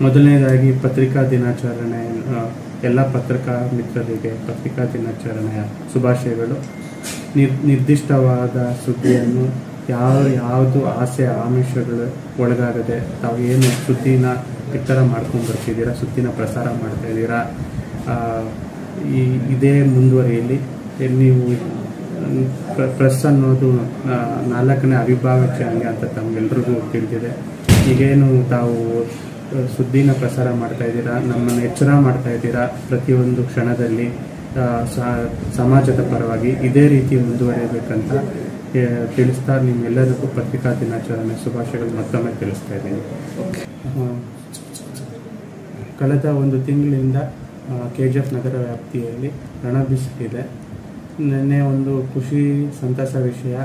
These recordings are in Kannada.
ಮೊದಲನೇದಾಗಿ ಪತ್ರಿಕಾ ದಿನಾಚರಣೆ ಎಲ್ಲ ಪತ್ರಿಕಾ ಮಿತ್ರರಿಗೆ ಪತ್ರಿಕಾ ದಿನಾಚರಣೆಯ ಶುಭಾಶಯಗಳು. ನಿರ್ದಿಷ್ಟವಾದ ಸುದ್ದಿಯನ್ನು ಯಾವುದು ಆಸೆ ಆಮಿಷಗಳು ಒಳಗಾಗದೆ ತಾವು ಏನು ಸುದ್ದಿನ ಇತರ ಮಾಡ್ಕೊಂಡು ಬರ್ತಿದ್ದೀರಾ, ಸುದ್ದಿನ ಪ್ರಸಾರ ಮಾಡ್ತಾ ಇದ್ದೀರಾ, ಇದೇ ಮುಂದುವರಿಯಲಿ. ನೀವು ಪ್ರೆಸ್ ಅನ್ನೋದು 4ನೇ ಅವಿಭಾಜ್ಯ ಅಂಗ ಅಂತ ತಮಗೆಲ್ರಿಗೂ ತಿಳಿದಿದೆ. ಈಗೇನು ತಾವು ಸುದ್ದಿನ ಪ್ರಸಾರ ಮಾಡ್ತಾ ಇದ್ದೀರಾ, ನಮ್ಮನ್ನು ಎಚ್ಚರ ಮಾಡ್ತಾ ಇದ್ದೀರಾ, ಪ್ರತಿಯೊಂದು ಕ್ಷಣದಲ್ಲಿ ಸಮಾಜದ ಪರವಾಗಿ ಇದೇ ರೀತಿ ಮುಂದುವರಿಯಬೇಕಂತ ತಿಳಿಸ್ತಾ ನಿಮ್ಮೆಲ್ಲರಿಗೂ ಪತ್ರಿಕಾ ದಿನಾಚರಣೆ ಶುಭಾಶಯಗಳು ಮತ್ತೊಮ್ಮೆ ತಿಳಿಸ್ತಾ ಇದ್ದೀನಿ. ಕಳೆದ 1 ತಿಂಗಳಿಂದ KGF ನಗರ ವ್ಯಾಪ್ತಿಯಲ್ಲಿ ರಣಬಿಸಿಲಿದೆ. ನಿನ್ನೆ ಒಂದು ಖುಷಿ ಸಂತಸ ವಿಷಯ,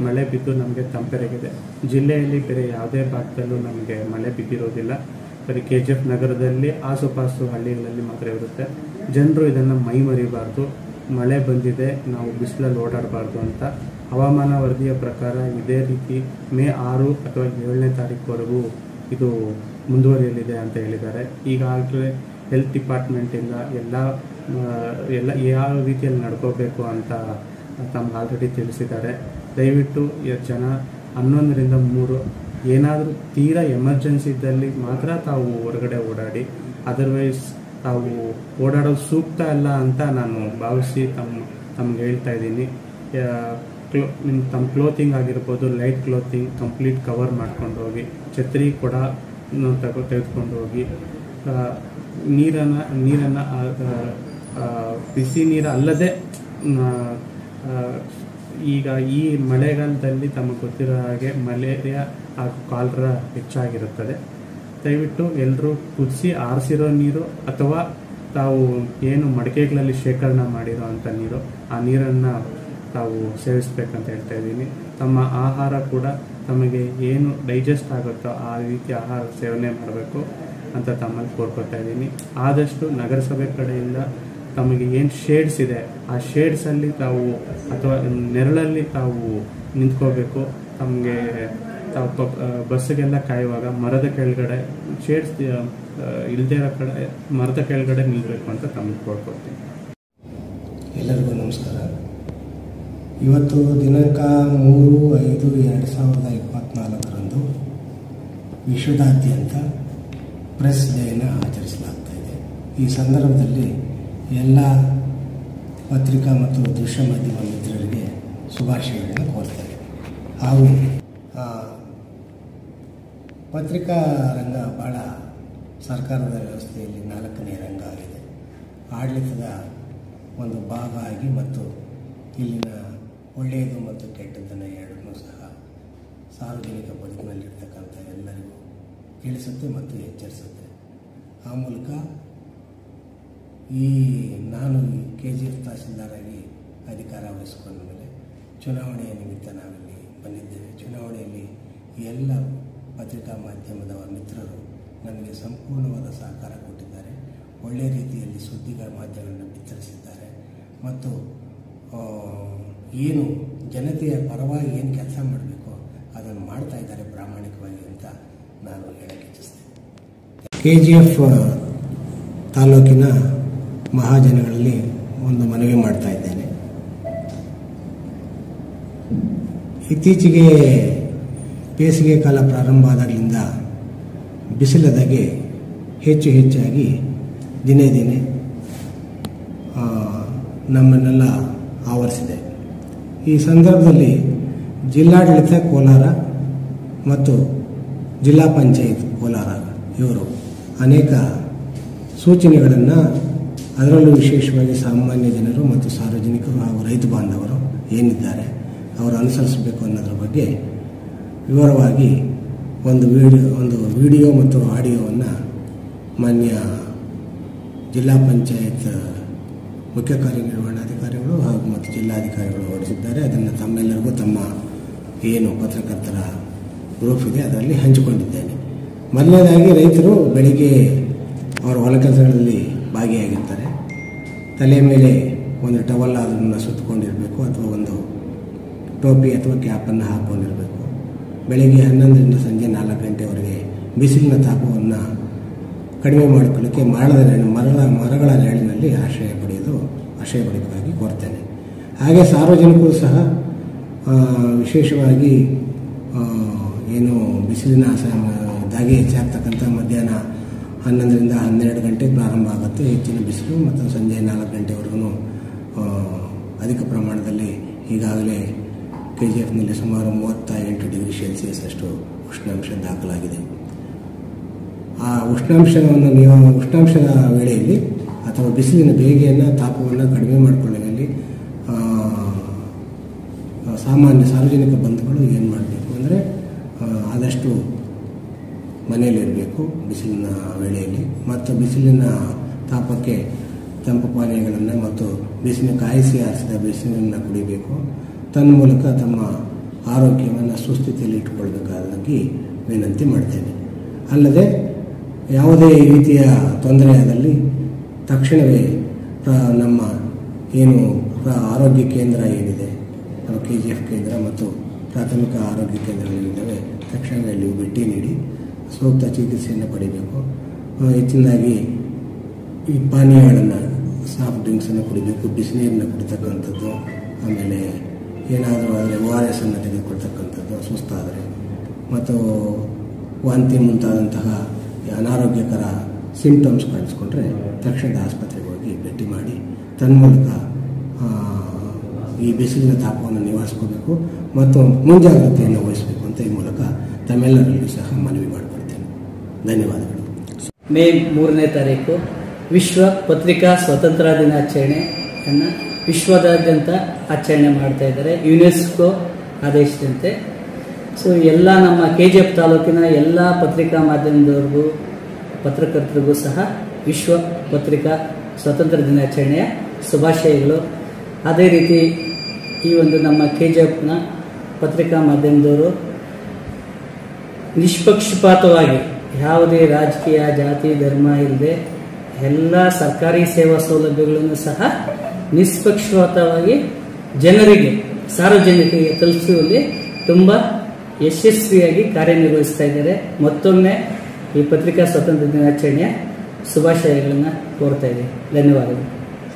ಮಳೆ ಬಿದ್ದು ನಮಗೆ ತಂಪೆರಗಿದೆ. ಜಿಲ್ಲೆಯಲ್ಲಿ ಬೇರೆ ಯಾವುದೇ ಭಾಗದಲ್ಲೂ ನಮಗೆ ಮಳೆ ಬಿದ್ದಿರೋದಿಲ್ಲ. ಬರೀ KGF ನಗರದಲ್ಲಿ ಆಸುಪಾಸು ಹಳ್ಳಿಗಳಲ್ಲಿ ಮಾತ್ರ ಇರುತ್ತೆ. ಜನರು ಇದನ್ನು ಮೈ ಮರಿಬಾರ್ದು. ಮಳೆ ಬಂದಿದೆ, ನಾವು ಬಿಸಿಲಲ್ಲಿ ಓಡಾಡಬಾರ್ದು ಅಂತ ಹವಾಮಾನ ವರದಿಯ ಪ್ರಕಾರ ಇದೇ ರೀತಿ ಮೇ 6 ಅಥವಾ 7ನೇ ತಾರೀಕುವರೆಗೂ ಇದು ಮುಂದುವರಿಯಲಿದೆ ಅಂತ ಹೇಳಿದ್ದಾರೆ. ಈಗಾಗಲೇ ಹೆಲ್ತ್ ಡಿಪಾರ್ಟ್ಮೆಂಟಿಂದ ಎಲ್ಲ ಯಾವ ರೀತಿಯಲ್ಲಿ ನಡ್ಕೋಬೇಕು ಅಂತ ತಮ್ಗೆ ಆಲ್ರೆಡಿ ತಿಳಿಸಿದ್ದಾರೆ. ದಯವಿಟ್ಟು ಜನ 11ರಿಂದ 3 ಏನಾದರೂ ತೀರಾ ಎಮರ್ಜೆನ್ಸಿ ಇದ್ದಲ್ಲಿ ಮಾತ್ರ ತಾವು ಹೊರಗಡೆ ಓಡಾಡಿ. ಅದರ್ವೈಸ್ ತಾವು ಓಡಾಡೋದು ಸೂಕ್ತ ಅಲ್ಲ ಅಂತ ನಾನು ಭಾವಿಸಿ ತಮ್ಗೆ ಹೇಳ್ತಾ ಇದ್ದೀನಿ. ತಮ್ಮ ಕ್ಲೋತಿಂಗ್ ಆಗಿರ್ಬೋದು, ಲೈಟ್ ಕ್ಲೋತಿಂಗ್ ಕಂಪ್ಲೀಟ್ ಕವರ್ ಮಾಡ್ಕೊಂಡು ಹೋಗಿ, ಛತ್ರಿ ಕೂಡ ತೆಗೆದುಕೊಂಡು ಹೋಗಿ, ನೀರನ್ನು ಬಿಸಿ ನೀರು ಅಲ್ಲದೆ ಈಗ ಈ ಮಳೆಗಾಲದಲ್ಲಿ ತಮಗೆ ಗೊತ್ತಿರೋ ಹಾಗೆ ಮಲೇರಿಯಾ ಹಾಗೂ ಕಾಲರಾ ಹೆಚ್ಚಾಗಿರುತ್ತದೆ. ದಯವಿಟ್ಟು ಎಲ್ಲರೂ ಕುದಿಸಿ ಆರಿಸಿರೋ ನೀರು ಅಥವಾ ತಾವು ಏನು ಮಡಿಕೆಗಳಲ್ಲಿ ಶೇಖರಣೆ ಮಾಡಿರೋ ಅಂಥ ನೀರು, ಆ ನೀರನ್ನು ತಾವು ಸೇವಿಸಬೇಕಂತ ಹೇಳ್ತಾ ಇದ್ದೀನಿ. ತಮ್ಮ ಆಹಾರ ಕೂಡ ತಮಗೆ ಏನು ಡೈಜೆಸ್ಟ್ ಆಗುತ್ತೋ ಆ ರೀತಿ ಆಹಾರ ಸೇವನೆ ಮಾಡಬೇಕು ಅಂತ ತಮ್ಮಲ್ಲಿ ಕೋರ್ಕೊತಾ ಇದ್ದೀನಿ. ಆದಷ್ಟು ನಗರಸಭೆ ಕಡೆಯಿಂದ ತಮಗೆ ಏನು ಶೇಡ್ಸ್ ಇದೆ ಆ ಶೇಡ್ಸಲ್ಲಿ ತಾವು ಅಥವಾ ನೆರಳಲ್ಲಿ ತಾವು ನಿಂತ್ಕೋಬೇಕು. ತಾವು ಬಸ್ಸಿಗೆಲ್ಲ ಕಾಯುವಾಗ ಮರದ ಕೆಳಗಡೆ ಶೇಡ್ಸ್ ಇಲ್ಲದೇ ಇರೋ ಕಡೆ ಮರದ ಕೆಳಗಡೆ ನಿಲ್ಲಬೇಕು ಅಂತ ತಮಗೆ ಕೋರ್ಕೊತೀನಿ. ಎಲ್ಲರಿಗೂ ನಮಸ್ಕಾರ. ಇವತ್ತು ದಿನಾಂಕ 3/5/2024 ವಿಶ್ವದಾದ್ಯಂತ ಪ್ರೆಸ್ ಡೇನ ಆಚರಿಸಲಾಗ್ತಾ ಇದೆ. ಈ ಸಂದರ್ಭದಲ್ಲಿ ಎಲ್ಲ ಪತ್ರಿಕಾ ಮತ್ತು ದೃಶ್ಯ ಮಾಧ್ಯಮ ಮಿತ್ರರಿಗೆ ಶುಭಾಶಯಗಳನ್ನು ಕೋರ್ತೇವೆ. ಹಾಗೂ ಪತ್ರಿಕಾ ರಂಗ ಭಾಳ ಸರ್ಕಾರದ ವ್ಯವಸ್ಥೆಯಲ್ಲಿ 4ನೇ ರಂಗ ಆಗಿದೆ. ಆಡಳಿತದ ಒಂದು ಭಾಗ ಆಗಿ ಮತ್ತು ಇಲ್ಲಿನ ಒಳ್ಳೆಯದು ಮತ್ತು ಕೆಟ್ಟದ್ದನ್ನು ಎರಡನ್ನೂ ಸಹ ಸಾರ್ವಜನಿಕ ಬದುಕಿನಲ್ಲಿರ್ತಕ್ಕಂಥ ಎಲ್ಲರಿಗೂ ತಿಳಿಸುತ್ತೆ ಮತ್ತು ಎಚ್ಚರಿಸುತ್ತೆ. ಆ ಮೂಲಕ ನಾನು KGF ತಹಸೀಲ್ದಾರಾಗಿ ಅಧಿಕಾರ ವಹಿಸಿಕೊಂಡ ಮೇಲೆ ಚುನಾವಣೆಯ ನಿಮಿತ್ತ ನಾವಿಲ್ಲಿ ಬಂದಿದ್ದೇವೆ. ಚುನಾವಣೆಯಲ್ಲಿ ಎಲ್ಲ ಪತ್ರಿಕಾ ಮಾಧ್ಯಮದ ಮಿತ್ರರು ನನಗೆ ಸಂಪೂರ್ಣವಾದ ಸಹಕಾರ ಕೊಟ್ಟಿದ್ದಾರೆ. ಒಳ್ಳೆಯ ರೀತಿಯಲ್ಲಿ ಸುದ್ದಿಗಳ ಮಾಧ್ಯಮಗಳನ್ನು ಬಿತ್ತರಿಸಿದ್ದಾರೆ ಮತ್ತು ಏನು ಜನತೆಯ ಪರವಾಗಿ ಏನು ಕೆಲಸ ಮಾಡಬೇಕೋ ಅದನ್ನು ಮಾಡ್ತಾ ಇದ್ದಾರೆ ಪ್ರಾಮಾಣಿಕವಾಗಿ ಅಂತ ನಾನು ಹೇಳಕ್ಕೆ ಇಚ್ಛಿಸ್ತೇನೆ. KGF ತಾಲೂಕಿನ ಮಹಾಜನಗಳಲ್ಲಿ ಒಂದು ಮನವಿ ಮಾಡ್ತಾ ಇದ್ದೇನೆ. ಇತ್ತೀಚೆಗೆ ಬೇಸಿಗೆ ಕಾಲ ಪ್ರಾರಂಭ ಆದಾಗಲಿಂದ ಬಿಸಿಲದಾಗೆ ಹೆಚ್ಚಾಗಿ ದಿನೇ ದಿನೇ ನಮ್ಮನ್ನೆಲ್ಲ ಆವರಿಸಿದೆ. ಈ ಸಂದರ್ಭದಲ್ಲಿ ಜಿಲ್ಲಾಡಳಿತ ಕೋಲಾರ ಮತ್ತು ಜಿಲ್ಲಾ ಪಂಚಾಯತ್ ಕೋಲಾರ ಇವರು ಅನೇಕ ಸೂಚನೆಗಳನ್ನು, ಅದರಲ್ಲೂ ವಿಶೇಷವಾಗಿ ಸಾಮಾನ್ಯ ಜನರು ಮತ್ತು ಸಾರ್ವಜನಿಕರು ಹಾಗೂ ರೈತ ಬಾಂಧವರು ಏನಿದ್ದಾರೆ ಅವರು ಅನುಸರಿಸಬೇಕು ಅನ್ನೋದ್ರ ಬಗ್ಗೆ ವಿವರವಾಗಿ ಒಂದು ವಿಡಿಯೋ ಮತ್ತು ಆಡಿಯೋವನ್ನು ಮಾನ್ಯ ಜಿಲ್ಲಾ ಪಂಚಾಯತ್ ಮುಖ್ಯ ಕಾರ್ಯನಿರ್ವಹಣಾಧಿಕಾರಿಗಳು ಹಾಗೂ ಮತ್ತು ಜಿಲ್ಲಾಧಿಕಾರಿಗಳು ಹೊರಡಿಸಿದ್ದಾರೆ. ಅದನ್ನು ತಮ್ಮೆಲ್ಲರಿಗೂ ತಮ್ಮ ಏನು ಪತ್ರಕರ್ತರ ಗ್ರೂಪ್ ಇದೆ ಅದರಲ್ಲಿ ಹಂಚಿಕೊಂಡಿದ್ದೇನೆ. ಮೊದಲನೇದಾಗಿ ರೈತರು ಬೆಳಿಗ್ಗೆ ಅವರ ಹೊಲ ಕೆಲಸಗಳಲ್ಲಿ ಭಾಗಿಯಾಗಿರ್ತಾರೆ. ತಲೆ ಮೇಲೆ ಒಂದು ಟವಲ್ ಅದನ್ನು ಸುತ್ತಕೊಂಡಿರಬೇಕು ಅಥವಾ ಒಂದು ಟೋಪಿ ಅಥವಾ ಕ್ಯಾಪನ್ನು ಹಾಕ್ಕೊಂಡಿರಬೇಕು. ಬೆಳಗ್ಗೆ 11ರಿಂದ ಸಂಜೆ 4 ಗಂಟೆವರೆಗೆ ಬಿಸಿಲಿನ ತಾಪವನ್ನು ಕಡಿಮೆ ಮಾಡಿಕೊಳ್ಳಕ್ಕೆ ಮರಗಳ ನೆರಳಿನಲ್ಲಿ ಆಶ್ರಯ ಪಡೆಯಬೇಕಾಗಿ ಕೋರ್ತೇನೆ. ಹಾಗೆ ಸಾರ್ವಜನಿಕರು ಸಹ ವಿಶೇಷವಾಗಿ ಏನು ಬಿಸಿಲಿನ ದಾಗಿ ಹೆಚ್ಚಾಗ್ತಕ್ಕಂಥ ಮಧ್ಯಾಹ್ನ 11ರಿಂದ 12 ಗಂಟೆಗೆ ಪ್ರಾರಂಭ ಆಗುತ್ತೆ ಹೆಚ್ಚಿನ ಬಿಸಿಲು, ಮತ್ತು ಸಂಜೆ 4 ಗಂಟೆವರೆಗೂ ಅಧಿಕ ಪ್ರಮಾಣದಲ್ಲಿ ಈಗಾಗಲೇ KGFನಲ್ಲಿ ಸುಮಾರು 38 ಡಿಗ್ರಿ ಸೆಲ್ಸಿಯಸ್ ಅಷ್ಟು ಉಷ್ಣಾಂಶ ದಾಖಲಾಗಿದೆ. ಆ ಉಷ್ಣಾಂಶದ ವೇಳೆಯಲ್ಲಿ ಅಥವಾ ಬಿಸಿಲಿನ ಬೇಗೆಯನ್ನು ತಾಪವನ್ನು ಕಡಿಮೆ ಮಾಡಿಕೊಳ್ಳುವಲ್ಲಿ ಸಾಮಾನ್ಯ ಸಾರ್ವಜನಿಕ ಬಂಧುಗಳು ಏನು ಮಾಡಬೇಕು ಅಂದರೆ ಆದಷ್ಟು ಮನೆಯಲ್ಲಿರಬೇಕು ಬಿಸಿಲಿನ ವೇಳೆಯಲ್ಲಿ, ಮತ್ತು ಬಿಸಿಲಿನ ತಾಪಕ್ಕೆ ತಂಪು ಪಾನೀಯಗಳನ್ನು ಮತ್ತು ಕಾಯಿಸಿ ಆರಿಸಿದ ಬಿಸಿಲನ್ನು ಕುಡಿಬೇಕು. ತನ್ಮೂಲಕ ತಮ್ಮ ಆರೋಗ್ಯವನ್ನು ಸುಸ್ಥಿತಿಯಲ್ಲಿ ಇಟ್ಟುಕೊಳ್ಬೇಕಾಗಿ ವಿನಂತಿ ಮಾಡ್ತೇನೆ. ಅಲ್ಲದೆ ಯಾವುದೇ ರೀತಿಯ ತೊಂದರೆಯಾದಲ್ಲಿ ತಕ್ಷಣವೇ ನಮ್ಮ ಏನು ಆರೋಗ್ಯ ಕೇಂದ್ರ ಏನಿದೆ, KGF ಕೇಂದ್ರ ಮತ್ತು ಪ್ರಾಥಮಿಕ ಆರೋಗ್ಯ ಕೇಂದ್ರಗಳಿದ್ದಾವೆ, ತಕ್ಷಣವೇ ಅಲ್ಲಿ ಭೇಟಿ ನೀಡಿ ಸೂಕ್ತ ಚಿಕಿತ್ಸೆಯನ್ನು ಪಡಿಬೇಕು. ಹೆಚ್ಚಿನದಾಗಿ ಈ ಪಾನೀಯಗಳನ್ನು ಸಾಫ್ಟ್ ಡ್ರಿಂಕ್ಸನ್ನು ಕುಡಿಬೇಕು, ಬಿಸಿನೀರನ್ನು ಕುಡಿತಕ್ಕಂಥದ್ದು, ಆಮೇಲೆ ಏನಾದರೂ ಆದರೆ ORS ಅನ್ನು ತೆಗೆದುಕೊಳ್ತಕ್ಕಂಥದ್ದು ಸುಸ್ತಾದರೆ, ಮತ್ತು ವಾಂತಿ ಮುಂತಾದಂತಹ ಅನಾರೋಗ್ಯಕರ ಸಿಂಪ್ಟಮ್ಸ್ ಕಾಣಿಸ್ಕೊಂಡ್ರೆ ತಕ್ಷಣದ ಆಸ್ಪತ್ರೆಗೆ ಹೋಗಿ ಭೇಟಿ ಮಾಡಿ ತನ್ಮೂಲಕ ಈ ಬಿಸಿಲಿನ ತಾಪವನ್ನು ನಿವಾರಿಸ್ಕೋಬೇಕು ಮತ್ತು ಮುಂಜಾಗ್ರತೆಯನ್ನು ವಹಿಸಬೇಕು ಅಂತ ಈ ಮೂಲಕ ತಮ್ಮೆಲ್ಲರಲ್ಲೂ ಸಹ ಮನವಿ ಮಾಡಿಕೊಳ್ತೇನೆ. ಧನ್ಯವಾದಗಳು. ಮೇ 3ನೇ ತಾರೀಕು ವಿಶ್ವ ಪತ್ರಿಕಾ ಸ್ವಾತಂತ್ರ್ಯ ದಿನಾಚರಣೆಯನ್ನು ವಿಶ್ವದಾದ್ಯಂತ ಆಚರಣೆ ಮಾಡ್ತಾ ಇದ್ದಾರೆ ಯುನೆಸ್ಕೋ ಆದೇಶದಂತೆ. ಸೊ ಎಲ್ಲ ನಮ್ಮ KGF ತಾಲೂಕಿನ ಎಲ್ಲ ಪತ್ರಿಕಾ ಮಾಧ್ಯಮದವ್ರಿಗೂ ಪತ್ರಕರ್ತರಿಗೂ ಸಹ ವಿಶ್ವ ಪತ್ರಿಕಾ ಸ್ವಾತಂತ್ರ್ಯ ದಿನಾಚರಣೆಯ ಶುಭಾಶಯಗಳು. ಅದೇ ರೀತಿ ಈ ಒಂದು ನಮ್ಮ KGFನ ಪತ್ರಿಕಾ ಮಾಧ್ಯಮದವರು ನಿಷ್ಪಕ್ಷಪಾತವಾಗಿ ಯಾವುದೇ ರಾಜಕೀಯ ಜಾತಿ ಧರ್ಮ ಇಲ್ಲದೆ ಎಲ್ಲ ಸರ್ಕಾರಿ ಸೇವಾ ಸೌಲಭ್ಯಗಳನ್ನು ಸಹ ನಿಷ್ಪಕ್ಷಪಾತವಾಗಿ ಜನರಿಗೆ ಸಾರ್ವಜನಿಕರಿಗೆ ತಲುಪಿಸುವಲ್ಲಿ ತುಂಬ ಯಶಸ್ವಿಯಾಗಿ ಕಾರ್ಯನಿರ್ವಹಿಸ್ತಾ ಇದ್ದಾರೆ. ಮತ್ತೊಮ್ಮೆ ಈ ಪತ್ರಿಕಾ ಸ್ವಾತಂತ್ರ್ಯ ದಿನಾಚರಣೆಯ ಶುಭಾಶಯಗಳನ್ನು ಕೋರ್ತಾ ಇದ್ದೀನಿ. ಧನ್ಯವಾದಗಳು.